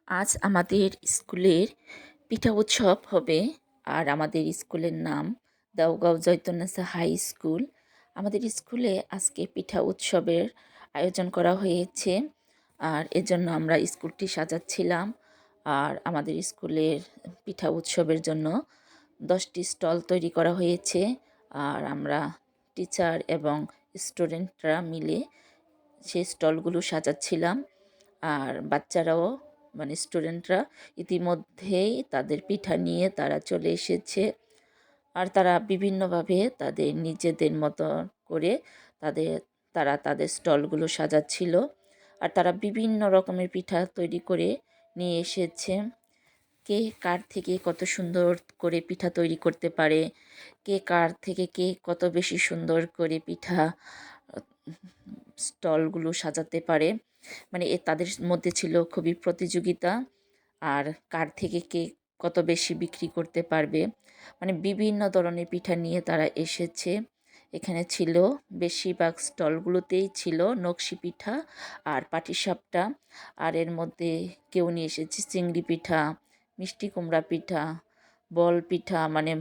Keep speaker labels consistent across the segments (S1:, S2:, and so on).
S1: আজ আমাদের স্কুলের পিঠা উৎসব হবে। আর আমাদের স্কুলের নাম দেওগাঁও জৈতুন্নেসা হাই স্কুল। আমাদের স্কুলে আজকে পিঠা উৎসবের আয়োজন করা হয়েছে। আর এজন্য আমরা স্কুলটি সাজাচ্ছিলাম। আর আমাদের স্কুলের পিঠা উৎসবের জন্য 10টি স্টল তৈরি করা হয়েছে। আর আমরা টিচার এবং স্টুডেন্টরা মিলে সেই স্টলগুলো সাজাচ্ছিলাম। আর বাচ্চারাও মানে স্টুডেন্টরা ইতিমধ্যেই তাদের পিঠা নিয়ে তারা চলে এসেছে। আর তারা বিভিন্নভাবে তাদের নিজেদের মতো করে তাদের তাদের স্টলগুলো সাজাচ্ছিল। আর তারা বিভিন্ন রকমের পিঠা তৈরি করে নিয়ে এসেছে। কে কার থেকে কত সুন্দর করে পিঠা তৈরি করতে পারে, কে কার থেকে কে কত বেশি সুন্দর করে পিঠা স্টলগুলো সাজাতে পারে, মানে তাদের মধ্যে ছিল খুবই প্রতিযোগিতা। আর কার থেকে কে কত বেশি বিক্রি করতে পারবে, মানে বিভিন্ন ধরনের পিঠা নিয়ে তারা এসেছে। এখানে ছিল বেশিরভাগ স্টলগুলোতেই ছিল নকশি পিঠা আর পাটিসাপটা। আর এর মধ্যে কেউ নিয়ে এসেছে চিংড়ি পিঠা, মিষ্টি কুমড়া পিঠা, বল পিঠা, মানে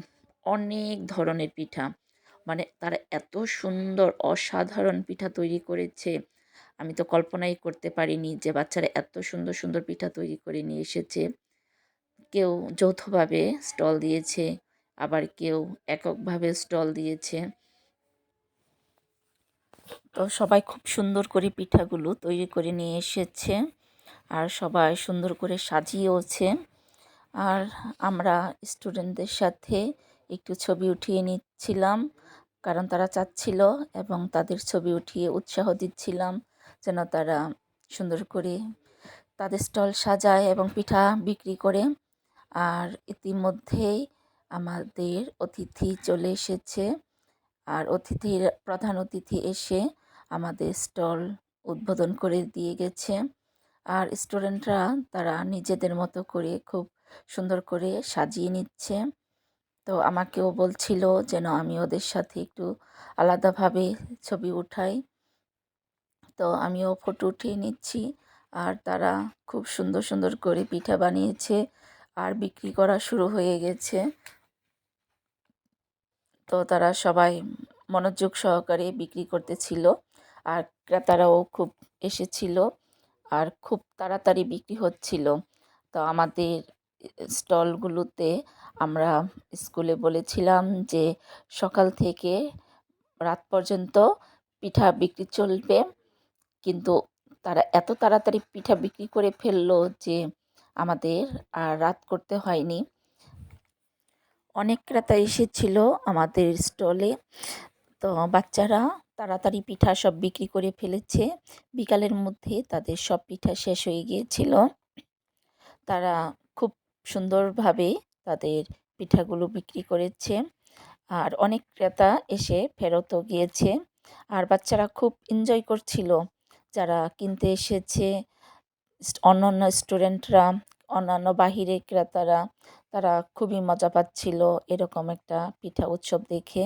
S1: অনেক ধরনের পিঠা। মানে তারা এত সুন্দর অসাধারণ পিঠা তৈরি করেছে, আমি তো কল্পনাই করতে পারিনি যে বাচ্চারা এত সুন্দর সুন্দর পিঠা তৈরি করে নিয়ে এসেছে। কেউ যৌথভাবে স্টল দিয়েছে, আবার কেউ এককভাবে স্টল দিয়েছে। তো সবাই খুব সুন্দর করে পিঠাগুলো তৈরি করে নিয়ে এসেছে। আর সবাই সুন্দর করে সাজিয়েওছে। আর আমরা স্টুডেন্টদের সাথে একটু ছবি উঠিয়ে নিচ্ছিলাম, কারণ তারা চাচ্ছিল, এবং তাদের ছবি উঠিয়ে উৎসাহ দিচ্ছিলাম যেন তারা সুন্দর করে তাদের স্টল সাজায় এবং পিঠা বিক্রি করে। আর ইতিমধ্যেই আমাদের অতিথি চলে এসেছে। আর প্রধান অতিথি এসে আমাদের স্টল উদ্বোধন করে দিয়ে গেছে। আর স্টুডেন্টরা তারা নিজেদের মতো করে খুব সুন্দর করে সাজিয়ে নিচ্ছে। তো আমাকেও বলছিল যেন আমি ওদের সাথে একটু আলাদাভাবে ছবি উঠাই। তো আমিও ফটো উঠিয়ে নিচ্ছি। আর তারা খুব সুন্দর সুন্দর করে পিঠা বানিয়েছে আর বিক্রি করা শুরু হয়ে গেছে। তো তারা সবাই মনোযোগ সহকারে বিক্রি করতেছিল। আর ক্রেতারাও খুব এসেছিল। আর খুব তাড়াতাড়ি বিক্রি হচ্ছিল। তো আমাদের স্টলগুলোতে আমরা স্কুলে বলেছিলাম যে সকাল থেকে রাত পর্যন্ত পিঠা বিক্রি চলবে, কিন্তু তারা এত তাড়াতাড়ি পিঠা বিক্রি করে ফেললো যে আমাদের আর রাত করতে হয়নি। অনেক ক্রেতা এসেছিল আমাদের স্টলে। তো বাচ্চারা তাড়াতাড়ি পিঠা সব বিক্রি করে ফেলেছে। বিকালের মধ্যে তাদের সব পিঠা শেষ হয়ে গিয়েছিল। তারা খুব সুন্দরভাবে তাদের পিঠাগুলো বিক্রি করেছে। আর অনেক ক্রেতা এসে ফেরতও গিয়েছে। আর বাচ্চারা খুব এনজয় করছিল, যারা কিনতে এসেছে, অন্যান্য স্টুডেন্টরা, অন্যান্য বাহিরের ক্রেতারা, তারা খুবই মজা পাচ্ছিল এরকম একটা পিঠা উৎসব দেখে।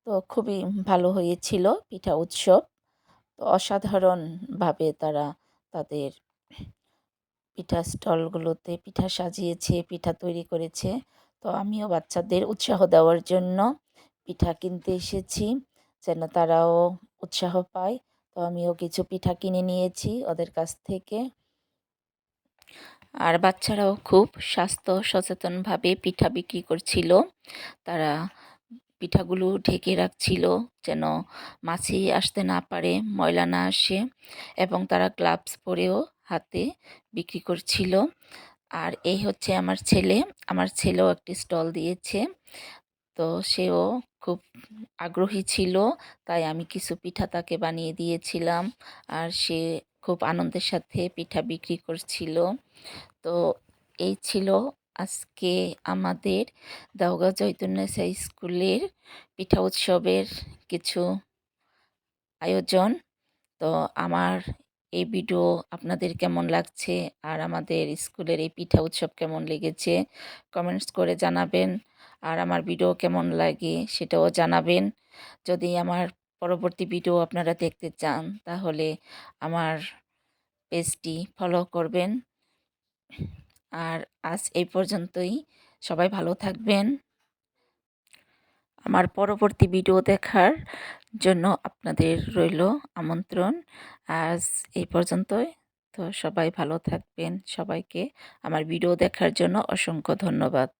S1: তো খুবই ভালো হয়েছিল পিঠা উৎসব। তো অসাধারণভাবে তারা তাদের পিঠা স্টলগুলোতে পিঠা সাজিয়েছে, পিঠা তৈরি করেছে। তো আমিও বাচ্চাদের উৎসাহ দেওয়ার জন্য পিঠা কিনতে এসেছি, যেন তারাও উৎসাহ পায়। তো আমিও কিছু পিঠা কিনে নিয়েছি ওদের কাছ থেকে। আর বাচ্চারাও খুব স্বাস্থ্য সচেতনভাবে পিঠা বিক্রি করছিল। তারা পিঠাগুলো ঢেকে রাখছিল যেন মাছি আসতে না পারে, ময়লা না আসে, এবং তারা গ্লাভস পরেও হাতে বিক্রি করছিল। আর এই হচ্ছে আমার ছেলেও একটি স্টল দিয়েছে। তো সেও খুব আগ্রহী ছিল, তাই আমি কিছু পিঠা তাকে বানিয়ে দিয়েছিলাম। আর সে খুব আনন্দের সাথে পিঠা বিক্রি করছিল। তো এই ছিল আজকে আমাদের দেওগাঁ চৈতন্যসা স্কুলের পিঠা উৎসবের কিছু আয়োজন। তো আমার এই ভিডিও আপনাদের কেমন লাগছে, আর আমাদের স্কুলের এই পিঠা উৎসব কেমন লেগেছে কমেন্টস করে জানাবেন। আর আমার ভিডিও কেমন লাগে সেটাও জানাবেন। যদি আমার পরবর্তী ভিডিও আপনারা দেখতে চান তাহলে আমার পেজটি ফলো করবেন। আর আজ এই পর্যন্তই। সবাই ভালো থাকবেন। আমার পরবর্তী ভিডিও দেখার জন্য আপনাদের রইল আমন্ত্রণ। আজ এই পর্যন্তই। তো সবাই ভালো থাকবেন। সবাইকে আমার ভিডিও দেখার জন্য অসংখ্য ধন্যবাদ।